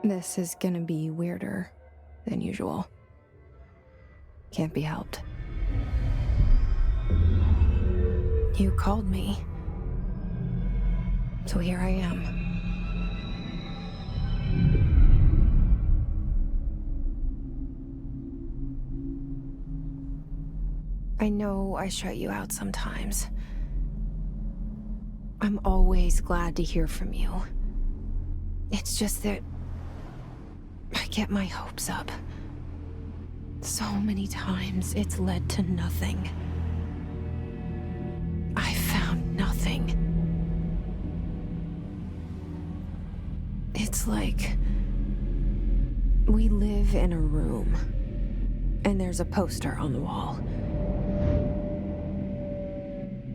This is gonna be weirder than usual. Can't be helped. You called me. So here I am. I know I shut you out sometimes. I'm always glad to hear from you. It's just that I get my hopes up. So many times it's led to nothing. I found nothing. It's like we live in a room, and there's a poster on the wall.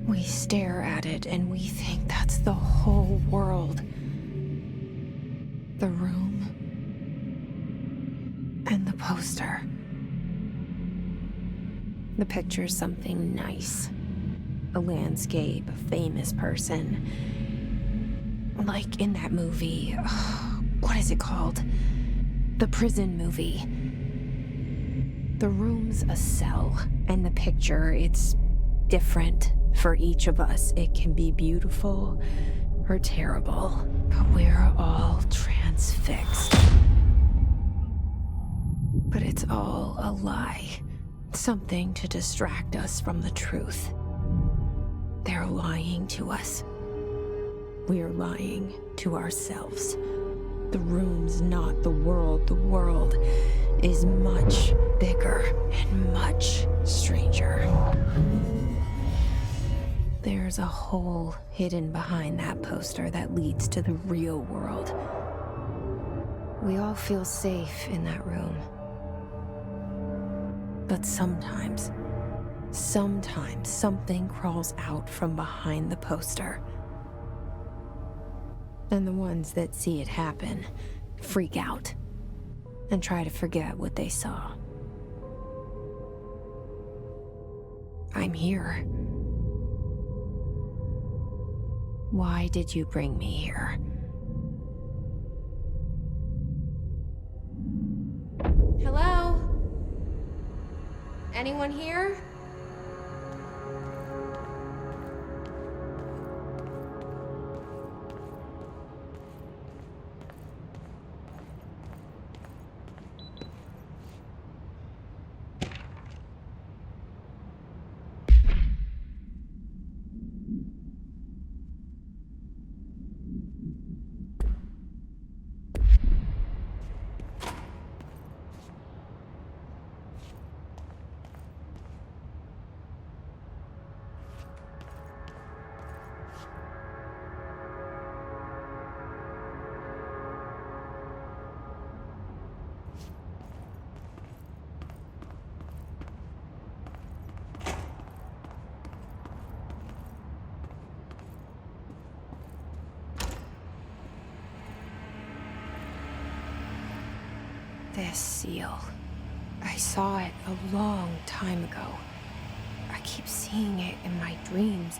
We stare at it and we think that's the whole world. The room and the poster. The picture's something nice. A landscape, a famous person. Like in that movie, what is it called? The prison movie. The room's a cell, and the picture, it's different for each of us. It can be beautiful or terrible, but we're all transfixed. But it's all a lie. Something to distract us from the truth. They're lying to us. We're lying to ourselves. The room's not the world. The world is much bigger and much stranger. There's a hole hidden behind that poster that leads to the real world. We all feel safe in that room. But sometimes something crawls out from behind the poster. And the ones that see it happen freak out and try to forget what they saw. I'm here. Why did you bring me here? Hello? Anyone here? This seal. I saw it a long time ago. I keep seeing it in my dreams.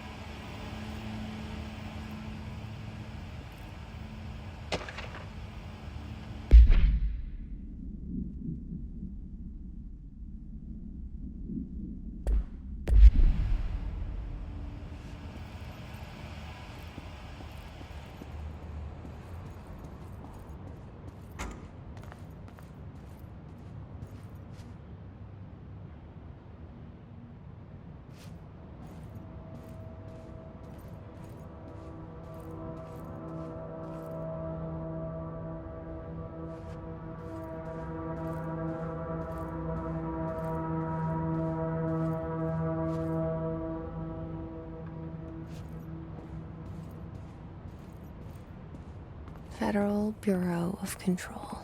Federal Bureau of Control.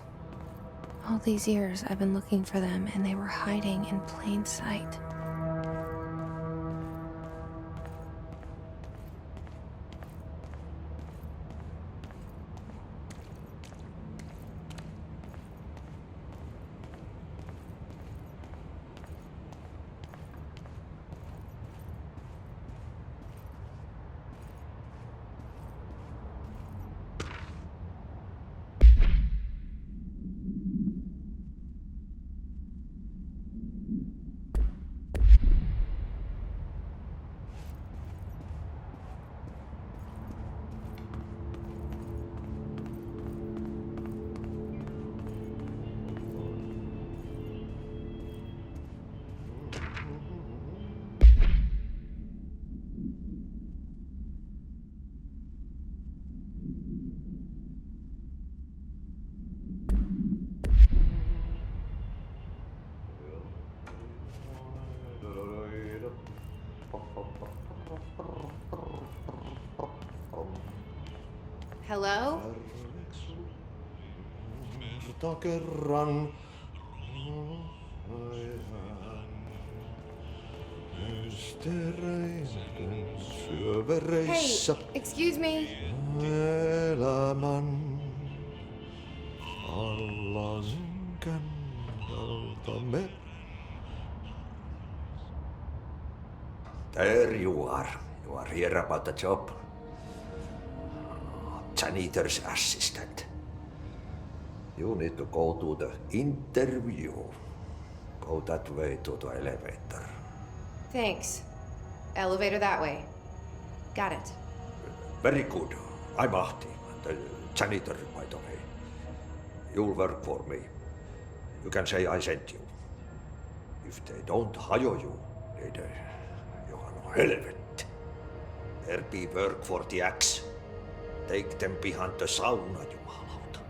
All these years I've been looking for them, and they were hiding in plain sight. Hello? Kerran Hey, syövereissä excuse me. elämän alla synkän valtamer. There you are. You are here about the job. Janitor's assistant. You need to go to the interview. Go that way to the elevator. Thanks. Elevator that way. Got it. Very good. I'm Ahti, the janitor, by the way. You'll work for me. You can say I sent you. If they don't hire you, niin Johan helvet. There be work for the axe. Take them behind the sauna, jumalauta.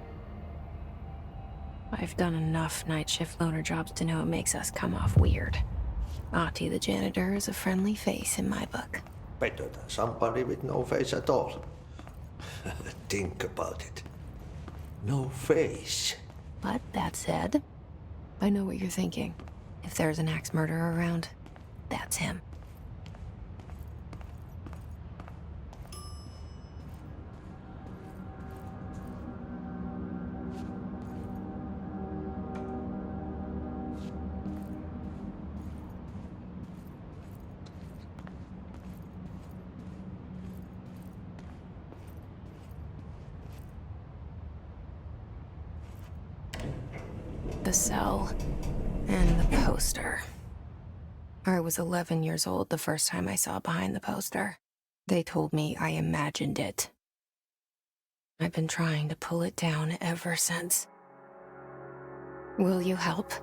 I've done enough night shift loner jobs to know it makes us come off weird. Ahti the janitor is a friendly face in my book. Better than somebody with no face at all. Think about it. No face. But that said, I know what you're thinking. If there's an axe murderer around, that's him. The cell and the poster. I was 11 years old the first time I saw behind the poster. They told me I imagined it. I've been trying to pull it down ever since. Will you help?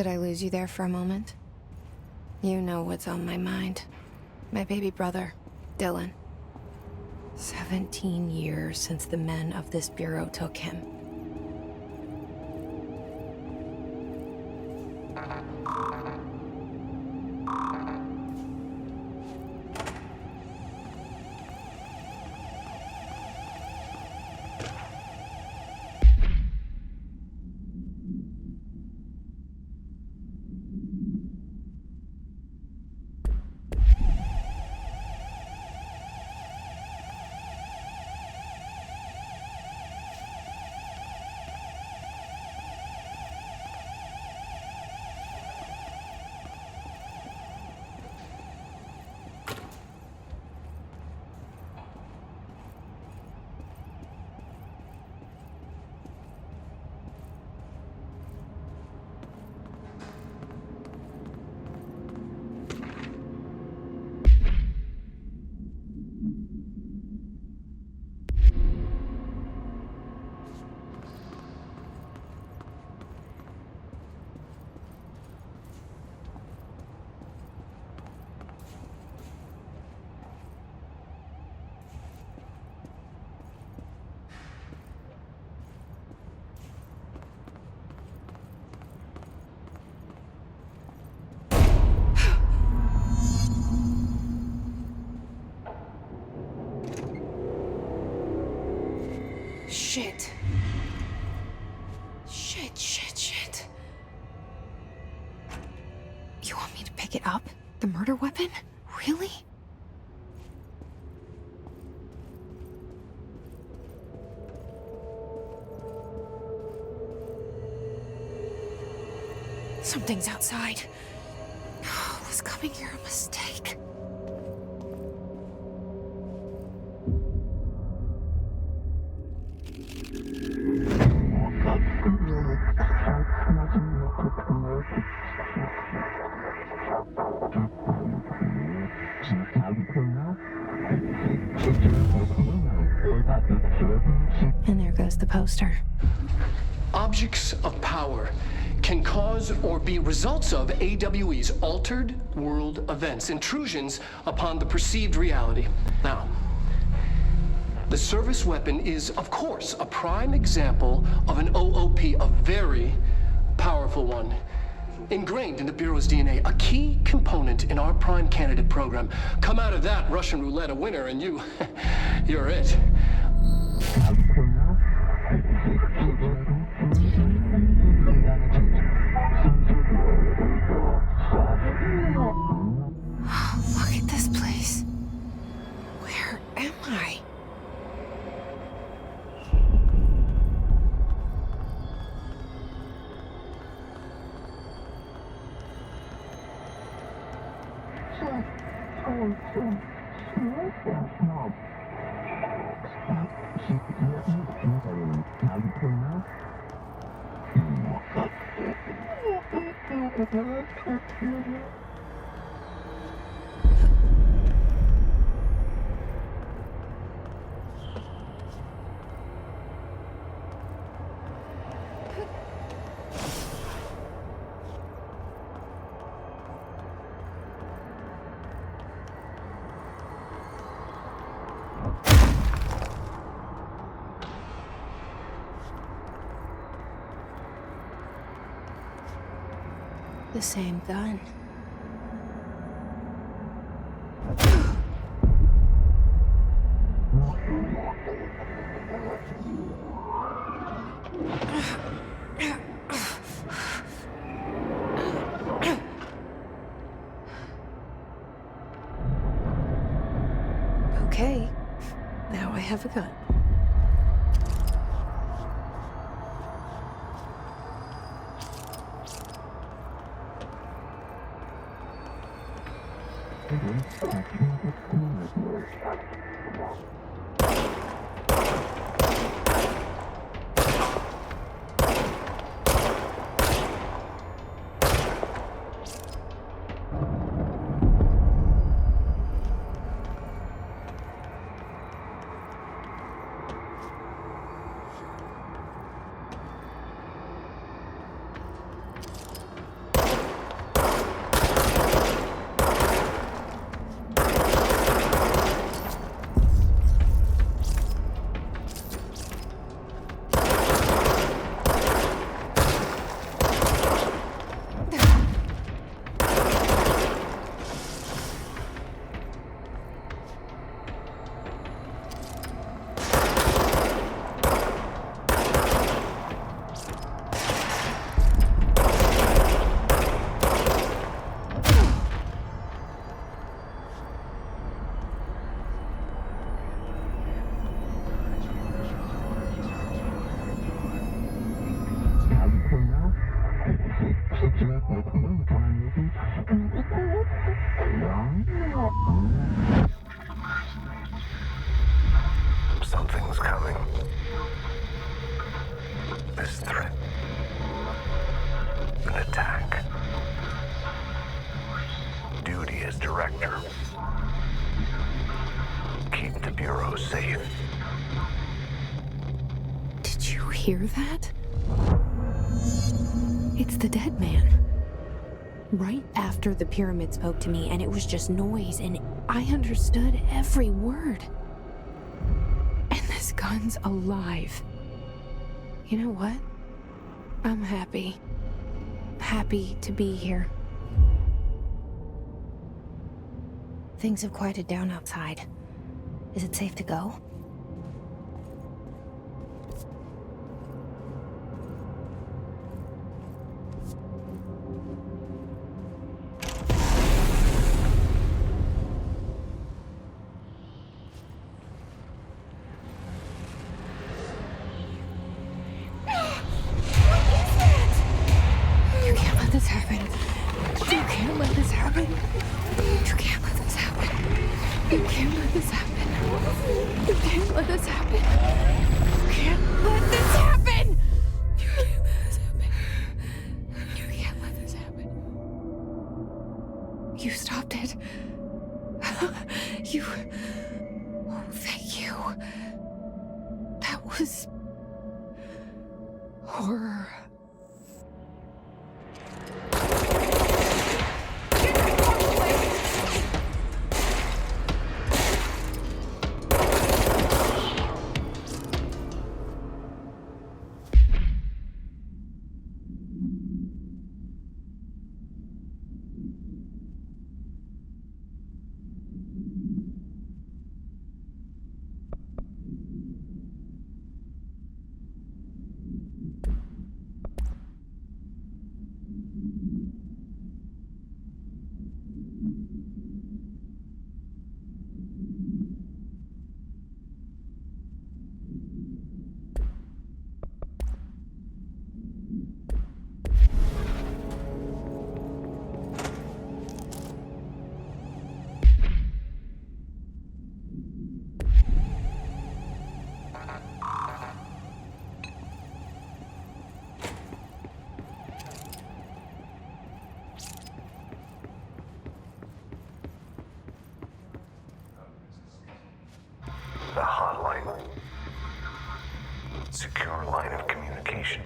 Did I lose you there for a moment? You know what's on my mind. My baby brother, Dylan. 17 years since the men of this bureau took him. Shit. Shit. You want me to pick it up? The murder weapon? Really? Something's outside. Was coming here a mistake? And there goes the poster. Objects of power can cause or be results of AWE's altered world events, intrusions upon the perceived reality. Now, the service weapon is, of course, a prime example of an OOP, a very powerful one, ingrained in the Bureau's DNA, a key component in our prime candidate program. Come out of that Russian roulette a winner and you're it. Look at this place. Where am I? The same gun. Okay, now I have a gun. Something's coming. This threat. An attack. Duty as director. Keep the Bureau safe. Did you hear that? It's the dead man. Right after the pyramid spoke to me, and it was just noise, and I understood every word. And this gun's alive. You know what? I'm happy. Happy to be here. Things have quieted down outside. Is it safe to go? You can't let this happen. You can't let this happen. You can't let this happen! You can't let this happen. You can't let this happen. You stopped it. You... Oh, thank you. That was... horror. The hotline. Secure line of communication.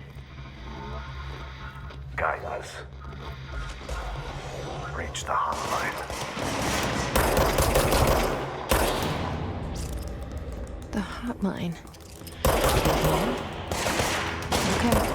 Guidance. Reach the hotline. The hotline. Okay.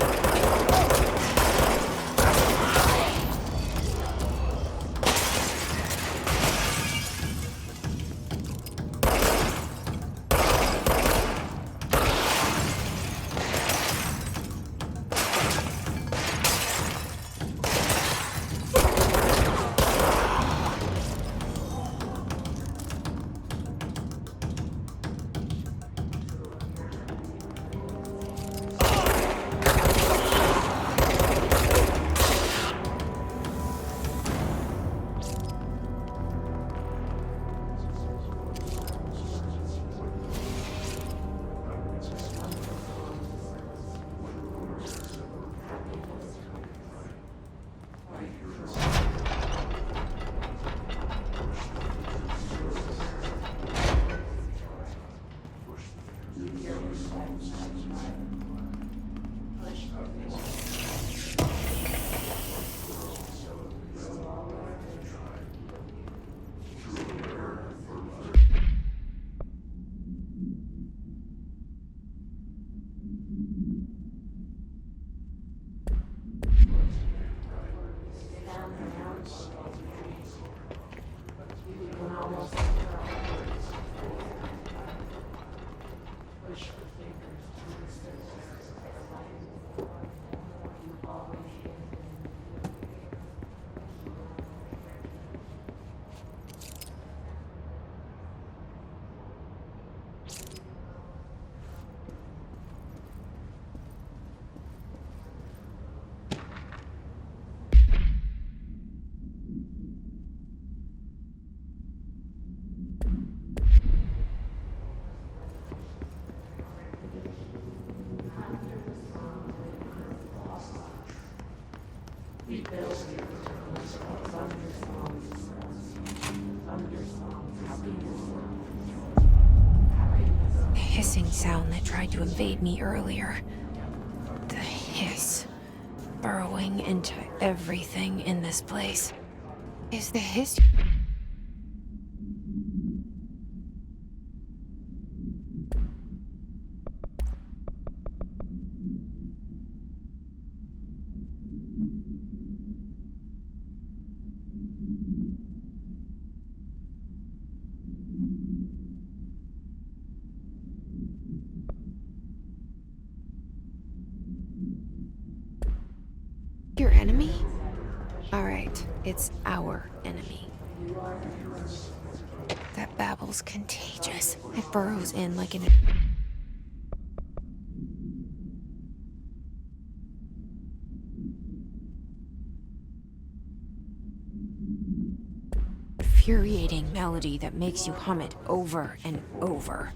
The hissing sound that tried to invade me earlier. The hiss. Burrowing into everything in this place. Is the hiss... Your enemy? Alright, it's our enemy. That babble's contagious. It burrows in like an... infuriating melody that makes you hum it over and over.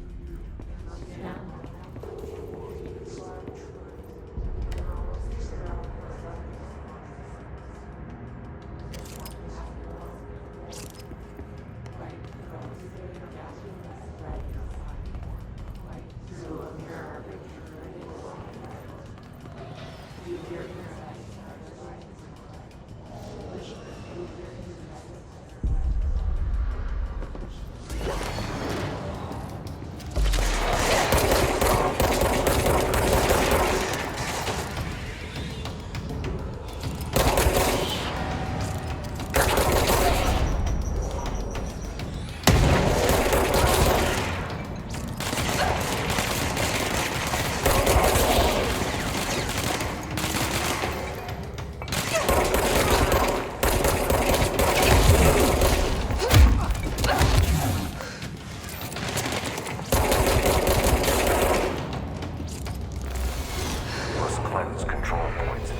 Must cleanse control points.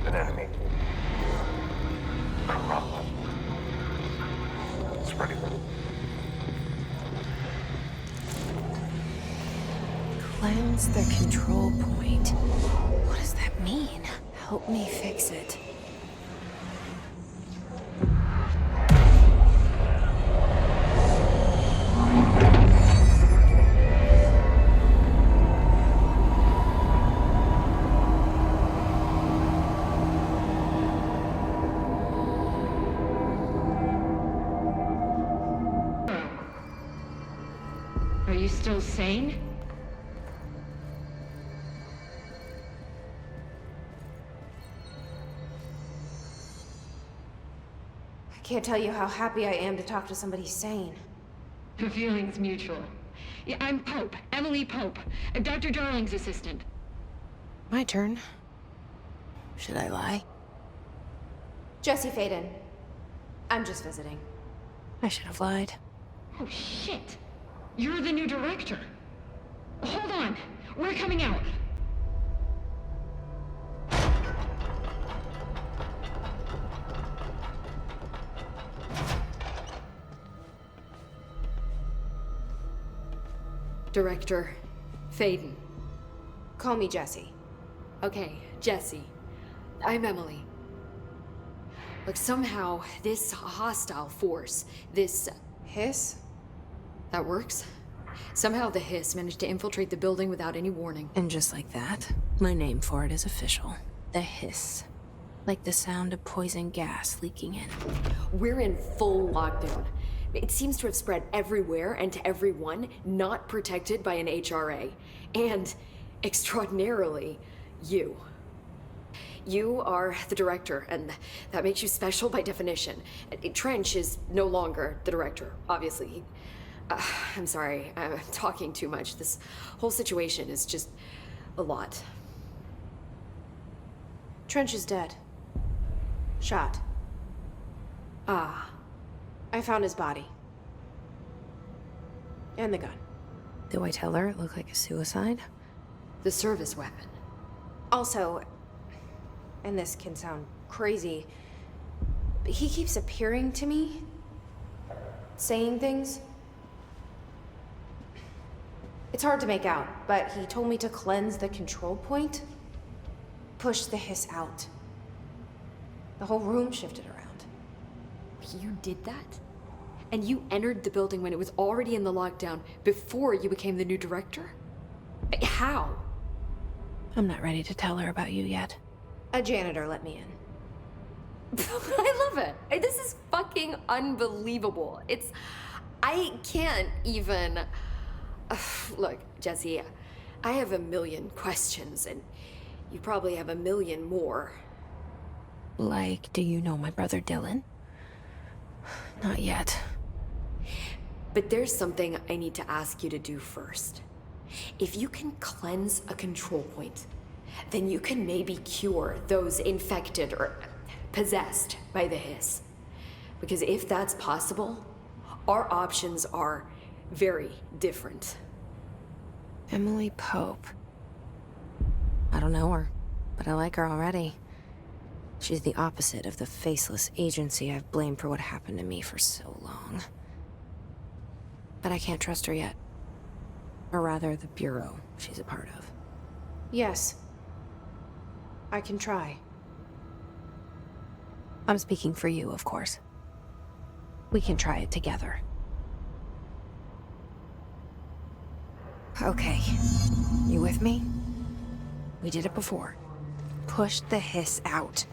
An enemy. Corrupt. Spreading. Cleanse the control point. What does that mean? Help me fix it. Are you still sane? I can't tell you how happy I am to talk to somebody sane. The feeling's mutual. Yeah, I'm Pope, Emily Pope, Dr. Darling's assistant. My turn. Should I lie? Jesse Faden. I'm just visiting. I should have lied. Oh, shit. You're the new director. Hold on. We're coming out. Director Faden. Call me Jesse. Okay, Jesse. I'm Emily. Look, somehow this hostile force, this... Hiss? that works? Somehow the hiss managed to infiltrate the building without any warning. And just like that, my name for it is official. The hiss. Like the sound of poison gas leaking in. We're in full lockdown. It seems to have spread everywhere and to everyone not protected by an HRA. And, extraordinarily, you. You are the director, and that makes you special by definition. Trench is no longer the director, obviously. I'm sorry, I'm talking too much. This whole situation is just a lot. Trench is dead. Shot. Ah. I found his body. And the gun. Do I tell her it looked like a suicide? The service weapon. Also, and this can sound crazy, but he keeps appearing to me, saying things. It's hard to make out, but he told me to cleanse the control point, push the hiss out. The whole room shifted around. You did that? And you entered the building when it was already in the lockdown before you became the new director? How? I'm not ready to tell her about you yet. A janitor let me in. I love it. This is fucking unbelievable. I can't even... Look, Jesse, I have a million questions, and you probably have a million more. Like, do you know my brother Dylan? Not yet. But there's something I need to ask you to do first. If you can cleanse a control point, then you can maybe cure those infected or possessed by the hiss. Because if that's possible, our options are very different. Emily Pope. I don't know her, but I like her already. She's the opposite of the faceless agency I've blamed for what happened to me for so long. But I can't trust her yet. Or rather, the Bureau she's a part of. Yes. I can try. I'm speaking for you, of course. We can try it together. Okay. You with me? We did it before. Push the hiss out.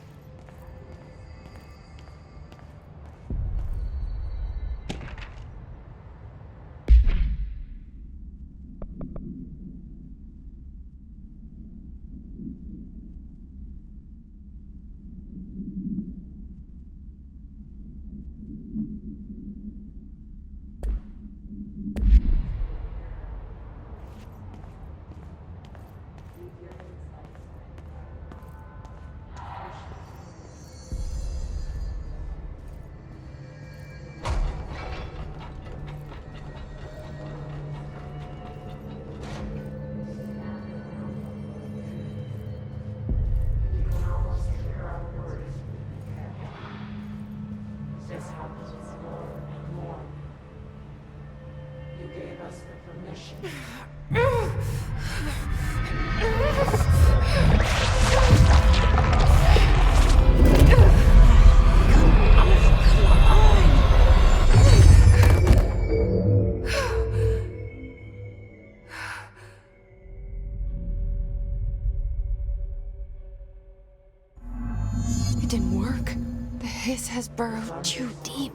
It didn't work. The hiss has burrowed too deep.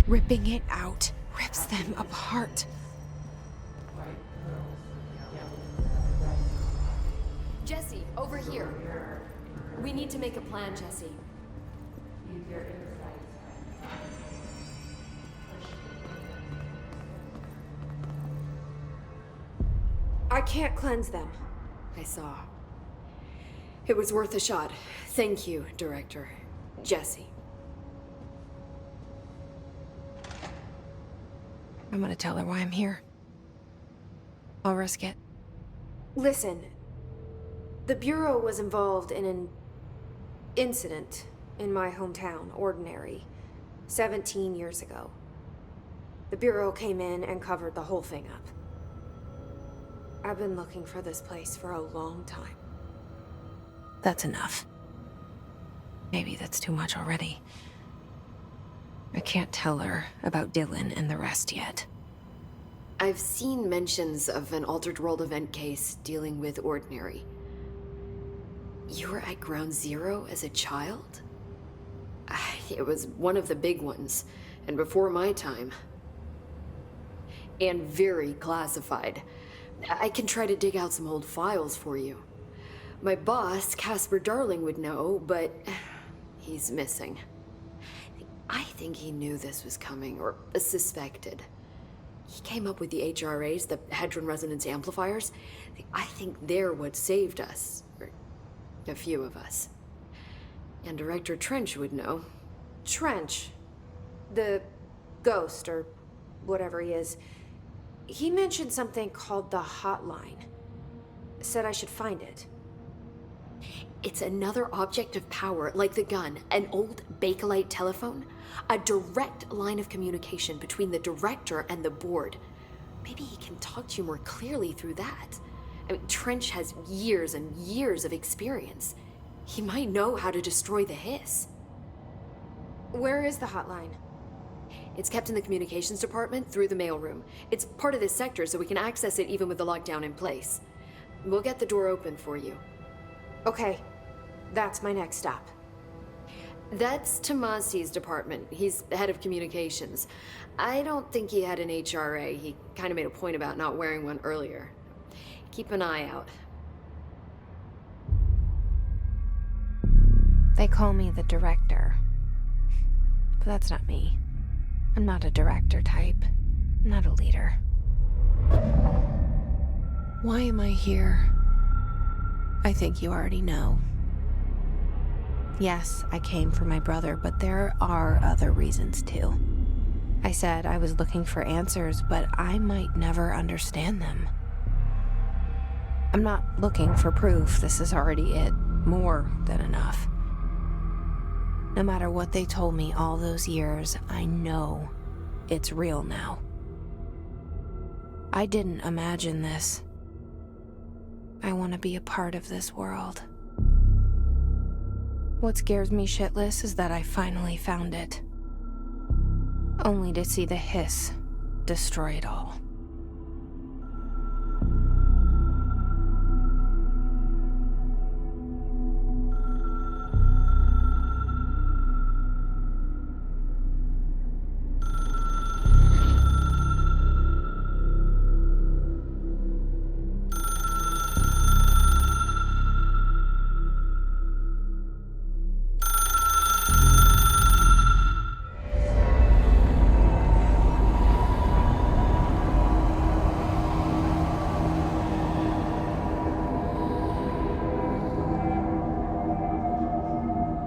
Ripping it out rips them apart. Jesse, over here. We need to make a plan, Jesse. I can't cleanse them. I saw. It was worth a shot. Thank you, Director. Jesse. I'm gonna tell her why I'm here. I'll risk it. Listen. The Bureau was involved in an incident in my hometown, Ordinary, 17 years ago. The Bureau came in and covered the whole thing up. I've been looking for this place for a long time. That's enough. Maybe that's too much already. I can't tell her about Dylan and the rest yet. I've seen mentions of an Altered World event case dealing with Ordinary. You were at Ground Zero as a child? It was one of the big ones, and before my time. And very classified. I can try to dig out some old files for you. My boss, Casper Darling, would know, but he's missing. I think he knew this was coming, or suspected. He came up with the HRAs, the Hadron Resonance Amplifiers. I think they're what saved us. Or a few of us. And Director Trench would know. Trench? The ghost, or whatever he is. He mentioned something called the Hotline. Said I should find it. It's another object of power, like the gun, an old Bakelite telephone. A direct line of communication between the director and the board. Maybe he can talk to you more clearly through that. I mean, Trench has years and years of experience. He might know how to destroy the hiss. Where is the hotline? It's kept in the communications department through the mailroom. It's part of this sector, so we can access it even with the lockdown in place. We'll get the door open for you. Okay, that's my next stop. That's Tomasi's department. He's the head of communications. I don't think he had an HRA. He kind of made a point about not wearing one earlier. Keep an eye out. They call me the director. But that's not me. I'm not a director type. I'm not a leader. Why am I here? I think you already know. Yes, I came for my brother, but there are other reasons too. I said I was looking for answers, but I might never understand them. I'm not looking for proof. This is already it. More than enough. No matter what they told me all those years, I know it's real now. I didn't imagine this. I want to be a part of this world. What scares me shitless is that I finally found it. Only to see the hiss destroy it all.